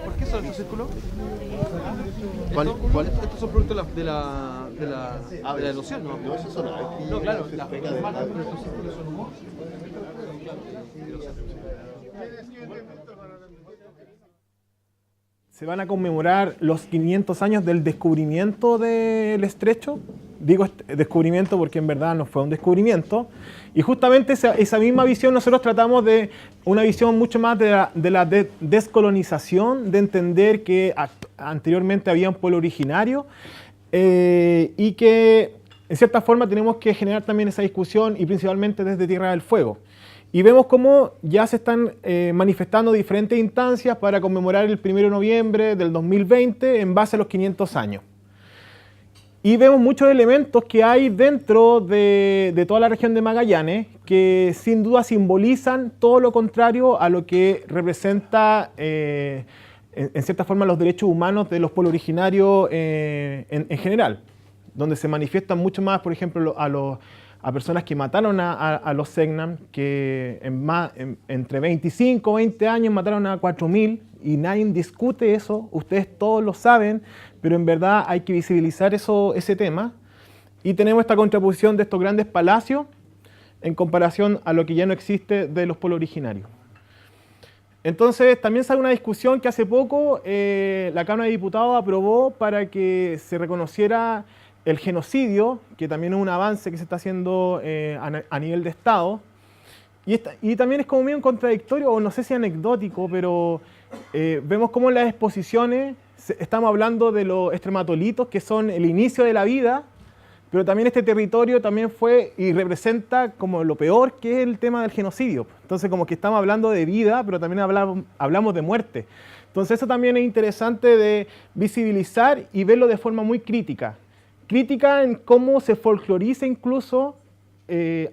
¿Por qué son estos círculos? ¿Cuál? Estos son productos de la erosión, ¿no? No, esas son aves. No, claro, las matas, pero estos círculos son humos. Se van a conmemorar los 500 años del descubrimiento del estrecho. Digo descubrimiento porque en verdad no fue un descubrimiento. Y justamente esa misma visión nosotros tratamos de una visión mucho más de la descolonización, de entender que anteriormente había un pueblo originario y que en cierta forma tenemos que generar también esa discusión y principalmente desde Tierra del Fuego. Y vemos cómo ya se están manifestando diferentes instancias para conmemorar el 1 de noviembre del 2020 en base a los 500 años. Y vemos muchos elementos que hay dentro de toda la región de Magallanes que sin duda simbolizan todo lo contrario a lo que representa en cierta forma los derechos humanos de los pueblos originarios en general, donde se manifiestan mucho más, por ejemplo, a personas que mataron a los Selknam, que entre 25 o 20 años mataron a 4.000 y nadie discute eso, ustedes todos lo saben, pero en verdad hay que visibilizar ese tema. Y tenemos esta contraposición de estos grandes palacios en comparación a lo que ya no existe de los pueblos originarios. Entonces también sale una discusión que hace poco la Cámara de Diputados aprobó para que se reconociera el genocidio, que también es un avance que se está haciendo a nivel de Estado. Y también es como medio contradictorio, o no sé si anecdótico, pero vemos cómo en las exposiciones estamos hablando de los estrematolitos, que son el inicio de la vida, pero también este territorio también fue y representa como lo peor que es el tema del genocidio. Entonces como que estamos hablando de vida, pero también hablamos de muerte. Entonces eso también es interesante de visibilizar y verlo de forma muy crítica. Crítica en cómo se folcloriza incluso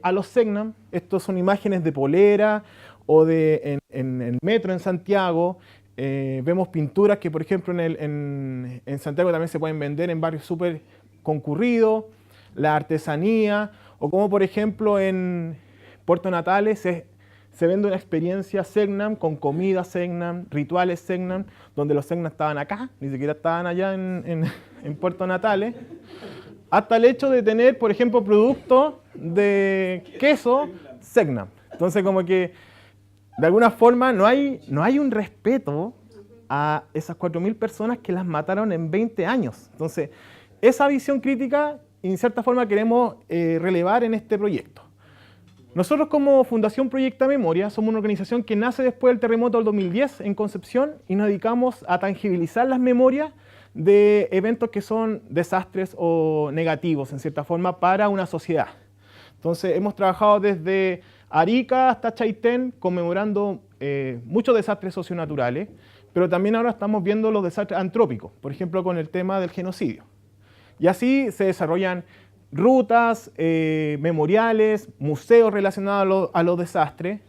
a los Selknam. Estos son imágenes de polera o en el metro en Santiago. Vemos pinturas que, por ejemplo, en Santiago también se pueden vender en barrios súper concurridos. La artesanía, o como por ejemplo en Puerto Natales se vende una experiencia Selknam con comida Selknam, rituales Selknam, donde los Selknam estaban acá, ni siquiera estaban allá en Puerto Natales. Hasta el hecho de tener, por ejemplo, productos de queso Selknam. Entonces, como que de alguna forma no hay un respeto a esas 4.000 personas que las mataron en 20 años. Entonces, esa visión crítica, en cierta forma, queremos relevar en este proyecto. Nosotros como Fundación Proyecta Memoria somos una organización que nace después del terremoto del 2010 en Concepción y nos dedicamos a tangibilizar las memorias de eventos que son desastres o negativos, en cierta forma, para una sociedad. Entonces, hemos trabajado desde Arica hasta Chaitén, conmemorando muchos desastres socionaturales, pero también ahora estamos viendo los desastres antrópicos, por ejemplo, con el tema del genocidio. Y así se desarrollan rutas, memoriales, museos relacionados a los desastres.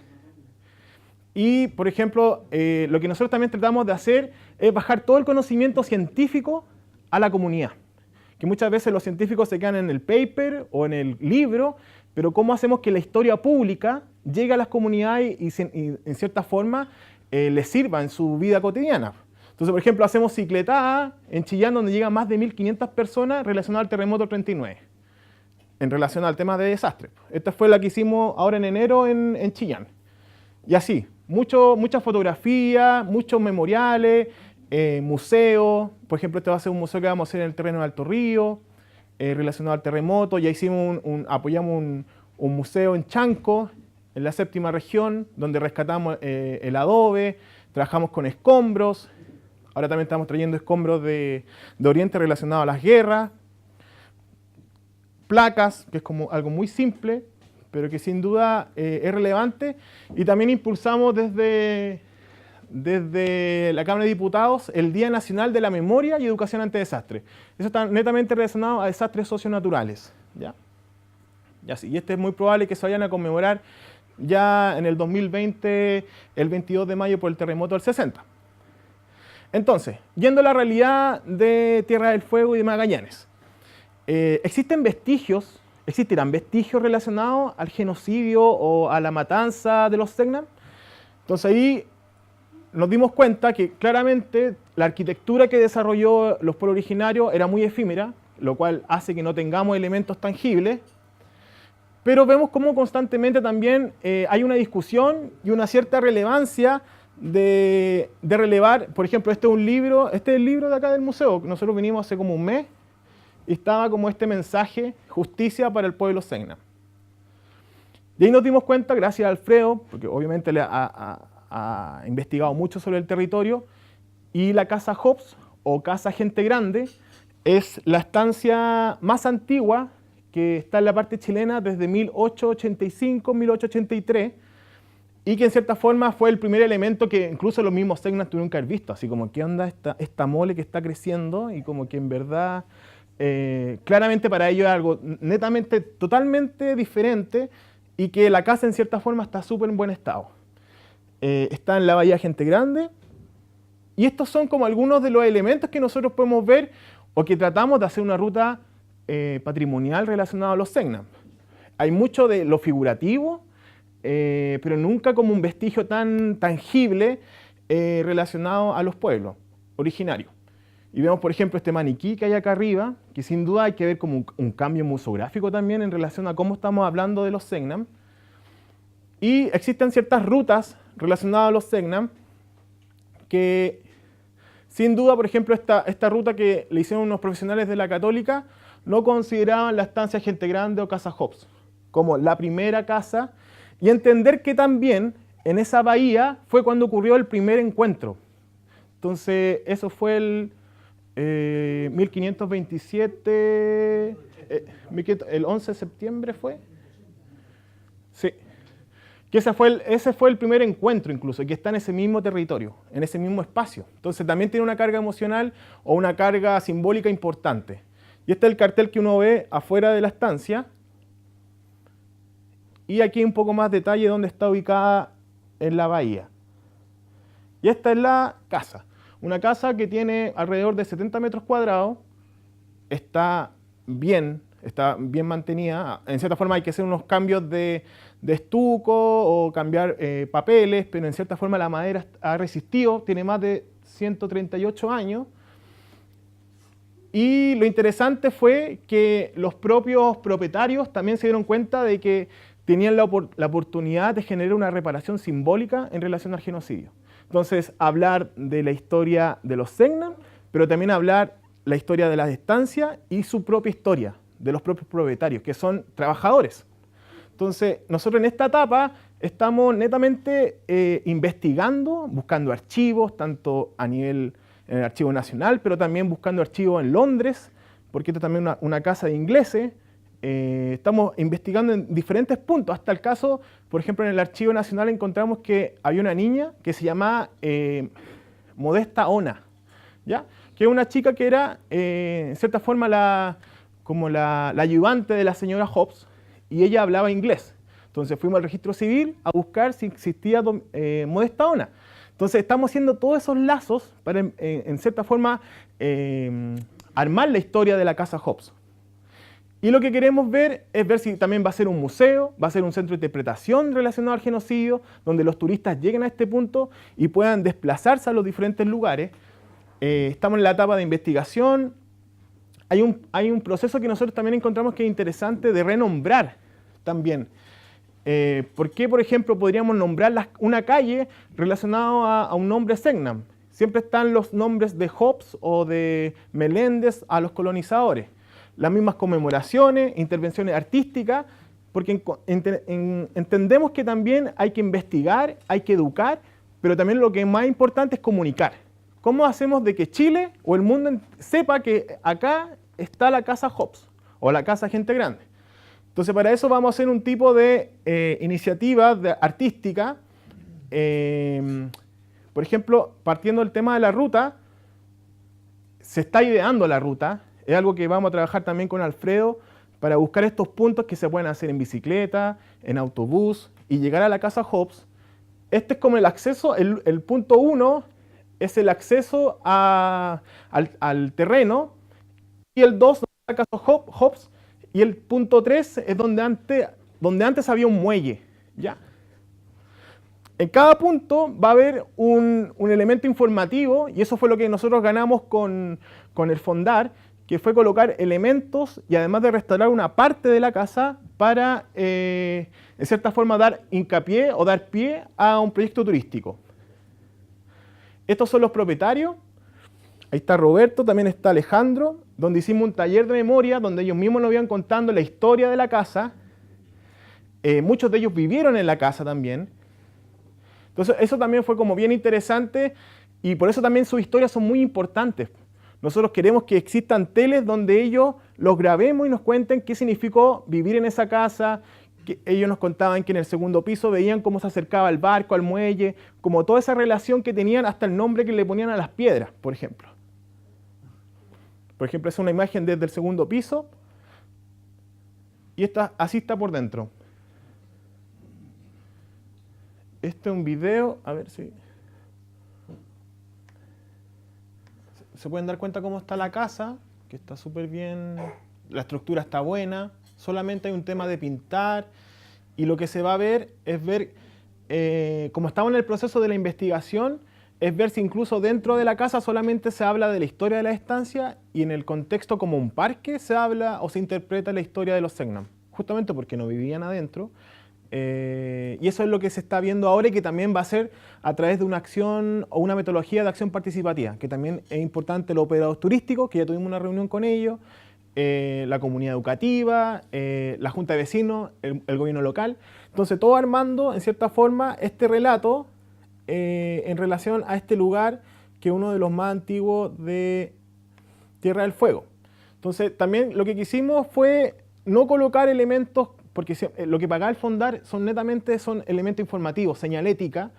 Y, por ejemplo, lo que nosotros también tratamos de hacer es bajar todo el conocimiento científico a la comunidad. Que muchas veces los científicos se quedan en el paper o en el libro, pero cómo hacemos que la historia pública llegue a las comunidades y en cierta forma les sirva en su vida cotidiana. Entonces, por ejemplo, hacemos cicletadas en Chillán, donde llegan más de 1.500 personas relacionadas al terremoto 39, en relación al tema de desastre. Esta fue la que hicimos ahora en enero en Chillán. Y así, muchas fotografías, muchos memoriales, museos. Por ejemplo, este va a ser un museo que vamos a hacer en el terreno de Alto Río, relacionado al terremoto. Ya apoyamos un museo en Chanco, en la 7ª región, donde rescatamos el adobe, trabajamos con escombros. Ahora también estamos trayendo escombros de Oriente relacionados a las guerras. Placas, que es como algo muy simple, pero que sin duda es relevante. Y también impulsamos desde la Cámara de Diputados el Día Nacional de la Memoria y Educación ante Desastres. Eso está netamente relacionado a desastres socionaturales, ¿ya? Y este es muy probable que se vayan a conmemorar ya en el 2020, el 22 de mayo, por el terremoto del 60. Entonces, yendo a la realidad de Tierra del Fuego y de Magallanes. Existen vestigios ¿existirán vestigios relacionados al genocidio o a la matanza de los Selknam? Entonces ahí nos dimos cuenta que claramente la arquitectura que desarrolló los pueblos originarios era muy efímera, lo cual hace que no tengamos elementos tangibles, pero vemos cómo constantemente también hay una discusión y una cierta relevancia de relevar. Por ejemplo, este es el libro de acá del museo, nosotros vinimos hace como un mes, y estaba como este mensaje: justicia para el pueblo Selknam. Y ahí nos dimos cuenta, gracias a Alfredo, porque obviamente le ha investigado mucho sobre el territorio, y la Casa Hobbs, o Casa Gente Grande, es la estancia más antigua que está en la parte chilena desde 1885, 1883, y que en cierta forma fue el primer elemento que incluso los mismos Selknam tuvieron que haber visto, así como qué onda esta mole que está creciendo, y como que en verdad claramente para ellos es algo netamente, totalmente diferente, y que la casa en cierta forma está súper en buen estado. Está en la Bahía Gente Grande, y estos son como algunos de los elementos que nosotros podemos ver o que tratamos de hacer una ruta patrimonial relacionada a los Selknam. Hay mucho de lo figurativo, pero nunca como un vestigio tan tangible relacionado a los pueblos originarios. Y vemos, por ejemplo, este maniquí que hay acá arriba, que sin duda hay que ver como un cambio museográfico también en relación a cómo estamos hablando de los Selknam. Y existen ciertas rutas relacionadas a los Selknam que, sin duda, por ejemplo, esta ruta que le hicieron unos profesionales de la Católica, no consideraban la estancia Gente Grande o Casa Hobbs como la primera casa, y entender que también en esa bahía fue cuando ocurrió el primer encuentro. Entonces, eso fue el 1527, el 11 de septiembre fue. Sí. Que ese fue el primer encuentro incluso, que está en ese mismo territorio, en ese mismo espacio. Entonces también tiene una carga emocional o una carga simbólica importante. Y este es el cartel que uno ve afuera de la estancia. Y aquí un poco más detalle donde está ubicada en la bahía. Y esta es la casa. Una casa que tiene alrededor de 70 metros cuadrados. Está bien mantenida. En cierta forma hay que hacer unos cambios de estuco o cambiar papeles, pero en cierta forma la madera ha resistido, tiene más de 138 años. Y lo interesante fue que los propios propietarios también se dieron cuenta de que tenían la oportunidad de generar una reparación simbólica en relación al genocidio. Entonces, hablar de la historia de los Selknam, pero también hablar la historia de las estancias y su propia historia, de los propios propietarios, que son trabajadores. Entonces, nosotros en esta etapa estamos netamente investigando, buscando archivos, tanto a nivel en el Archivo Nacional, pero también buscando archivos en Londres, porque esta es también una casa de ingleses. Estamos investigando en diferentes puntos, hasta el caso, por ejemplo, en el Archivo Nacional encontramos que había una niña que se llamaba Modesta Ona, ¿ya? Que es una chica que era, en cierta forma, la ayudante de la señora Hobbs, y ella hablaba inglés. Entonces fuimos al registro civil a buscar si existía Modesta Ona. Entonces estamos haciendo todos esos lazos para, en cierta forma, armar la historia de la Casa Hobbs. Y lo que queremos ver es ver si también va a ser un museo, va a ser un centro de interpretación relacionado al genocidio, donde los turistas lleguen a este punto y puedan desplazarse a los diferentes lugares. Estamos en la etapa de investigación. Hay un proceso que nosotros también encontramos que es interesante de renombrar también. ¿Por qué, por ejemplo, podríamos nombrar una calle relacionada a un nombre Selknam? Siempre están los nombres de Hobbs o de Meléndez a los colonizadores. Las mismas conmemoraciones, intervenciones artísticas, porque entendemos que también hay que investigar, hay que educar, pero también lo que es más importante es comunicar. ¿Cómo hacemos de que Chile o el mundo sepa que acá está la Casa Hobbs o la Casa Gente Grande? Entonces, para eso vamos a hacer un tipo de iniciativa artística. Por ejemplo, partiendo del tema de la ruta, se está ideando la ruta. Es algo que vamos a trabajar también con Alfredo para buscar estos puntos que se pueden hacer en bicicleta, en autobús y llegar a la Casa Hobbs. Este es como el acceso, el punto 1 es el acceso al terreno, y el 2 la Casa Hobbs, y el punto 3 es donde antes había un muelle. ¿Ya? En cada punto va a haber un elemento informativo, y eso fue lo que nosotros ganamos con el fondar, que fue colocar elementos y además de restaurar una parte de la casa para, en cierta forma, dar hincapié o dar pie a un proyecto turístico. Estos son los propietarios. Ahí está Roberto, también está Alejandro, donde hicimos un taller de memoria, donde ellos mismos nos iban contando la historia de la casa. Muchos de ellos vivieron en la casa también. Entonces eso también fue como bien interesante, y por eso también sus historias son muy importantes. Nosotros queremos que existan teles donde ellos los grabemos y nos cuenten qué significó vivir en esa casa. Que ellos nos contaban que en el segundo piso veían cómo se acercaba el barco al muelle, como toda esa relación que tenían, hasta el nombre que le ponían a las piedras, por ejemplo. Por ejemplo, es una imagen desde el segundo piso, y así está por dentro. Este es un video, a ver si se pueden dar cuenta cómo está la casa, que está súper bien, la estructura está buena, solamente hay un tema de pintar, y lo que se va a ver es ver, como estamos en el proceso de la investigación, es ver si incluso dentro de la casa solamente se habla de la historia de la estancia, y en el contexto como un parque se habla o se interpreta la historia de los Selknam, justamente porque no vivían adentro. Y eso es lo que se está viendo ahora, y que también va a ser a través de una acción o una metodología de acción participativa, que también es importante los operadores turísticos, que ya tuvimos una reunión con ellos, la comunidad educativa, la junta de vecinos, el gobierno local. Entonces todo armando en cierta forma este relato en relación a este lugar, que es uno de los más antiguos de Tierra del Fuego. Entonces también lo que quisimos fue no colocar elementos, porque lo que pagaba el fondar son elementos informativos, señalética,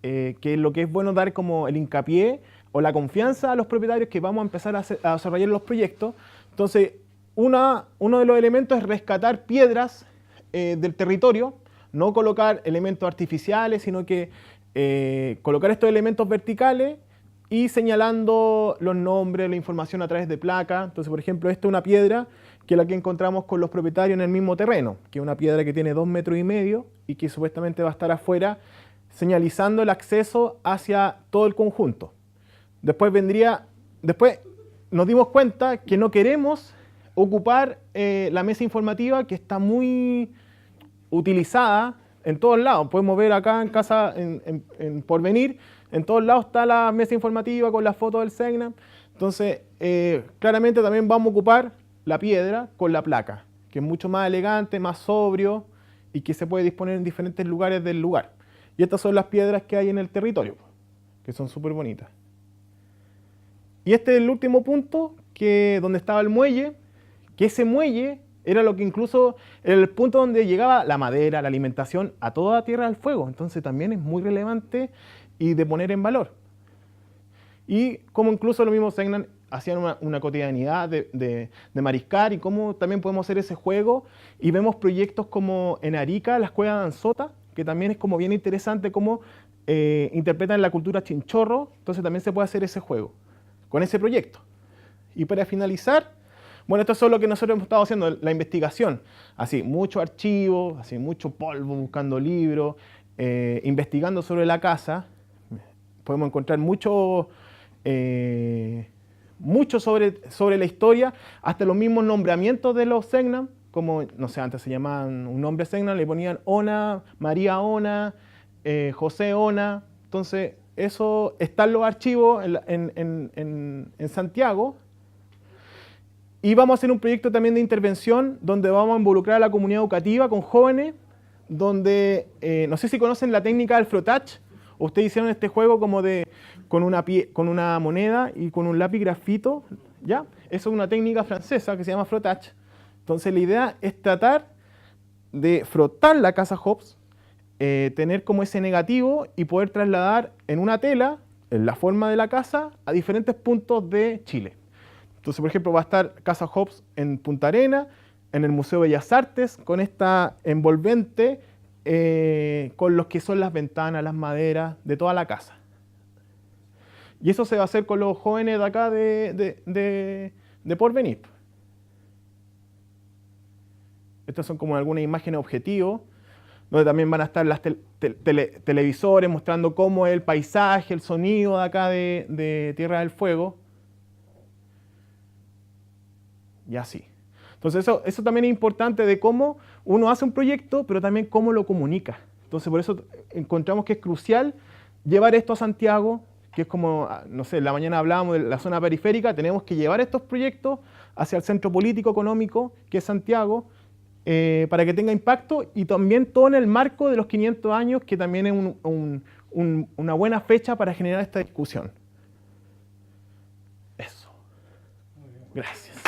que es lo que es bueno dar como el hincapié o la confianza a los propietarios que vamos a empezar a desarrollar los proyectos. Entonces, uno de los elementos es rescatar piedras del territorio, no colocar elementos artificiales, sino que colocar estos elementos verticales y señalando los nombres, la información a través de placas. Entonces, por ejemplo, esta es una piedra que es la que encontramos con los propietarios en el mismo terreno, que es una piedra que tiene 2,5 metros y que supuestamente va a estar afuera, señalizando el acceso hacia todo el conjunto. Después nos dimos cuenta que no queremos ocupar la mesa informativa, que está muy utilizada en todos lados. Podemos ver acá en casa, en Porvenir, en todos lados está la mesa informativa con las fotos del Selknam. Entonces, claramente también vamos a ocupar la piedra con la placa, que es mucho más elegante, más sobrio, y que se puede disponer en diferentes lugares del lugar. Y estas son las piedras que hay en el territorio, que son súper bonitas. Y este es el último punto, donde estaba el muelle, que ese muelle era lo que incluso era el punto donde llegaba la madera, la alimentación a toda Tierra del Fuego. Entonces también es muy relevante y de poner en valor. Y como incluso los mismos Selknam hacían una cotidianidad de mariscar, y cómo también podemos hacer ese juego. Y vemos proyectos como en Arica, la Escuela de Danzota, que también es como bien interesante cómo interpretan la cultura chinchorro. Entonces también se puede hacer ese juego con ese proyecto. Y para finalizar, bueno, esto es lo que nosotros hemos estado haciendo, la investigación. Así, mucho archivo, así, mucho polvo, buscando libros, investigando sobre la casa. Podemos encontrar mucho sobre la historia, hasta los mismos nombramientos de los Selknam, como, no sé, antes se llamaban un nombre Selknam, le ponían Ona, María Ona, José Ona. Entonces, eso está en los archivos en Santiago. Y vamos a hacer un proyecto también de intervención, donde vamos a involucrar a la comunidad educativa con jóvenes, donde, no sé si conocen la técnica del frottage. Ustedes hicieron este juego como con una moneda y con un lápiz grafito, ¿ya? Eso es una técnica francesa que se llama frottage. Entonces la idea es tratar de frotar la casa Hobbes, tener como ese negativo y poder trasladar en una tela, en la forma de la casa, a diferentes puntos de Chile. Entonces, por ejemplo, va a estar Casa Hobbes en Punta Arenas, en el Museo de Bellas Artes, con esta envolvente, con los que son las ventanas, las maderas de toda la casa. Y eso se va a hacer con los jóvenes de acá de Porvenir. Estas son como algunas imágenes objetivos, donde también van a estar las televisores mostrando cómo es el paisaje, el sonido de acá de Tierra del Fuego. Y así. Entonces eso también es importante de cómo uno hace un proyecto, pero también cómo lo comunica. Entonces por eso encontramos que es crucial llevar esto a Santiago, que es como, no sé, en la mañana hablábamos de la zona periférica, tenemos que llevar estos proyectos hacia el centro político económico, que es Santiago, para que tenga impacto, y también todo en el marco de los 500 años, que también es una buena fecha para generar esta discusión. Eso. Gracias.